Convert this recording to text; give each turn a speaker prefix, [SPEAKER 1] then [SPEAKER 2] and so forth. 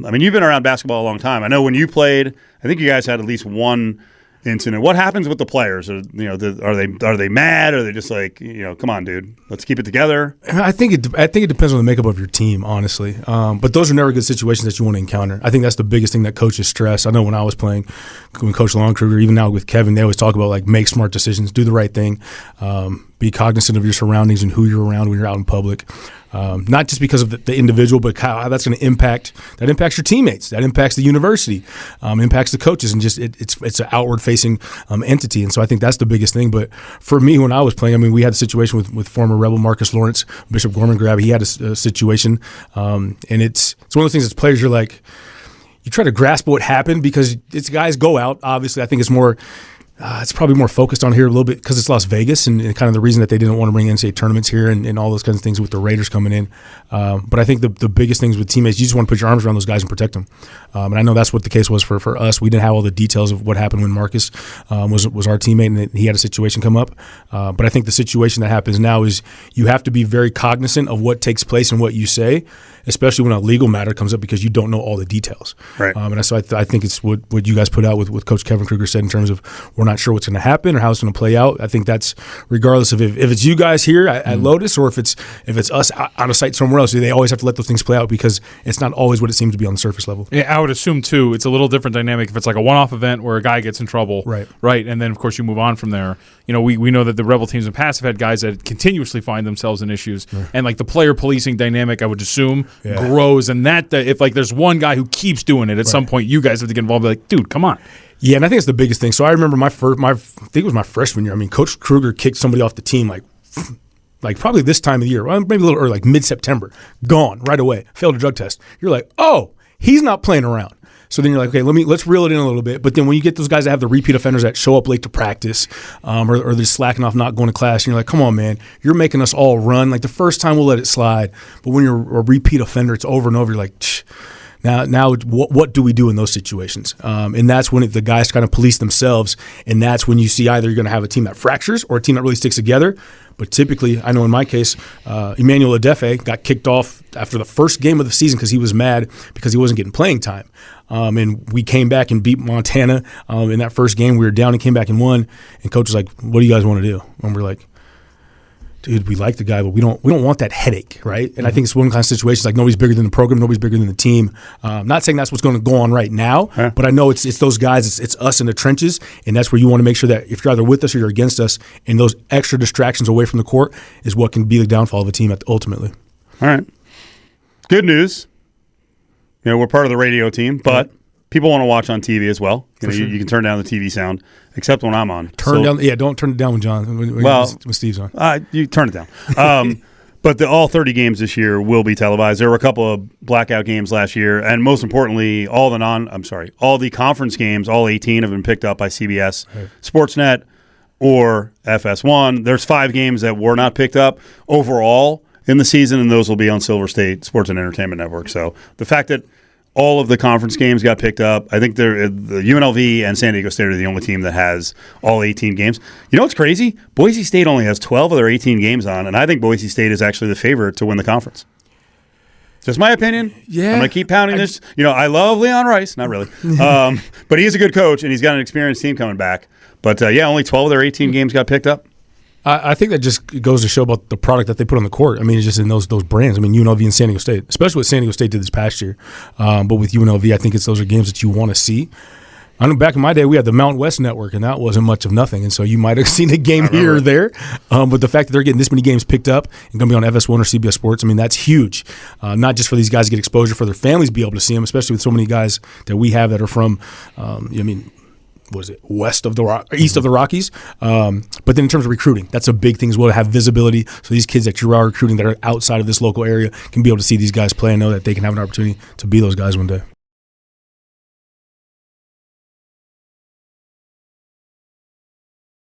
[SPEAKER 1] I mean, you've been around basketball a long time. I know when you played, I think you guys had at least one incident. What happens with the players? Are they mad? Or are they just like, come on, dude, let's keep it together?
[SPEAKER 2] I think it depends on the makeup of your team, honestly. But those are never good situations that you want to encounter. I think that's the biggest thing that coaches stress. I know when I was playing, when Coach Longkruger, even now with Kevin, they always talk about like make smart decisions, do the right thing, be cognizant of your surroundings and who you're around when you're out in public. Not just because of the individual, but how that's going to impact your teammates, that impacts the university, impacts the coaches, and just it's an outward facing entity. And so I think that's the biggest thing. But for me, when I was playing, I mean, we had a situation with former Rebel Marcus Lawrence, Bishop Gorman Grab. He had a situation, and it's one of those things as players you're like, you try to grasp what happened because it's guys go out. Obviously, I think it's more. It's probably more focused on here a little bit because it's Las Vegas and kind of the reason that they didn't want to bring NCAA tournaments here and all those kinds of things with the Raiders coming in. But I think the biggest things with teammates, you just want to put your arms around those guys and protect them. And I know that's what the case was for us. We didn't have all the details of what happened when Marcus was our teammate and he had a situation come up. But I think the situation that happens now is you have to be very cognizant of what takes place and what you say, especially when a legal matter comes up because you don't know all the details.
[SPEAKER 1] Right.
[SPEAKER 2] And so I think it's what you guys put out with Coach Kevin Kruger said in terms of we're not sure what's going to happen or how it's going to play out. I think that's regardless of if it's you guys here at Lotus or if it's us on a site somewhere else, they always have to let those things play out because it's not always what it seems to be on the surface level.
[SPEAKER 3] Yeah, I would assume, too, it's a little different dynamic if it's like a one-off event where a guy gets in trouble. Right. And then, of course, you move on from there. We know that the Rebel teams in the past have had guys that continuously find themselves in issues. And, like, the player policing dynamic, I would assume, grows. And that if, like, there's one guy who keeps doing it, at some point you guys have to get involved and be like, dude, come on.
[SPEAKER 2] Yeah, and I think it's the biggest thing. So I remember I think it was my freshman year. I mean, Coach Kruger kicked somebody off the team like probably this time of the year, maybe a little early, like mid-September, gone right away, failed a drug test. You're like, oh, he's not playing around. So then you're like, okay, let's reel it in a little bit. But then when you get those guys that have the repeat offenders that show up late to practice, or they're slacking off, not going to class, and you're like, come on, man, you're making us all run. Like the first time we'll let it slide, but when you're a repeat offender, it's over and over. You're like, Shh. Now, what do we do in those situations? And that's when the guys kind of police themselves, and that's when you see either you're going to have a team that fractures or a team that really sticks together. But typically, I know in my case, Emmanuel Adefe got kicked off after the first game of the season because he was mad because he wasn't getting playing time. And we came back and beat Montana in that first game. We were down and came back and won. And coach was like, "What do you guys want to do?" And we're like, dude, we like the guy, but we don't want that headache, right? And I think it's one kind of situation like nobody's bigger than the program, nobody's bigger than the team. Not saying that's what's going to go on right now, but I know it's those guys, it's us in the trenches, and that's where you want to make sure that if you're either with us or you're against us, and those extra distractions away from the court is what can be the downfall of a team ultimately.
[SPEAKER 1] All right. Good news. We're part of the radio team, but people want to watch on TV as well. You can turn down the TV sound, except when I'm on.
[SPEAKER 2] Don't turn it down when John. When Steve's on.
[SPEAKER 1] You turn it down. But all 30 games this year will be televised. There were a couple of blackout games last year, and most importantly, all the conference games, all 18 have been picked up by CBS, Sportsnet, or FS1. There's 5 games that were not picked up overall in the season, and those will be on Silver State Sports and Entertainment Network. So the fact that all of the conference games got picked up. I think the UNLV and San Diego State are the only team that has all 18 games. You know what's crazy? Boise State only has 12 of their 18 games on, and I think Boise State is actually the favorite to win the conference. Just my opinion.
[SPEAKER 2] Yeah.
[SPEAKER 1] I'm going to keep pounding this. I love Leon Rice. Not really. But he's a good coach, and he's got an experienced team coming back. But, only 12 of their 18 games got picked up.
[SPEAKER 2] I think that just goes to show about the product that they put on the court. I mean, it's just in those brands. I mean, UNLV and San Diego State, especially what San Diego State did this past year. But with UNLV, I think those are games that you want to see. I know back in my day, we had the Mountain West Network, and that wasn't much of nothing. And so you might have seen a game here or there. But the fact that they're getting this many games picked up and going to be on FS1 or CBS Sports, I mean, that's huge. Not just for these guys to get exposure, for their families to be able to see them, especially with so many guys that we have that are from, east of the Rockies? But then in terms of recruiting, that's a big thing as well, to have visibility. So these kids that you are recruiting that are outside of this local area can be able to see these guys play and know that they can have an opportunity to be those guys one day.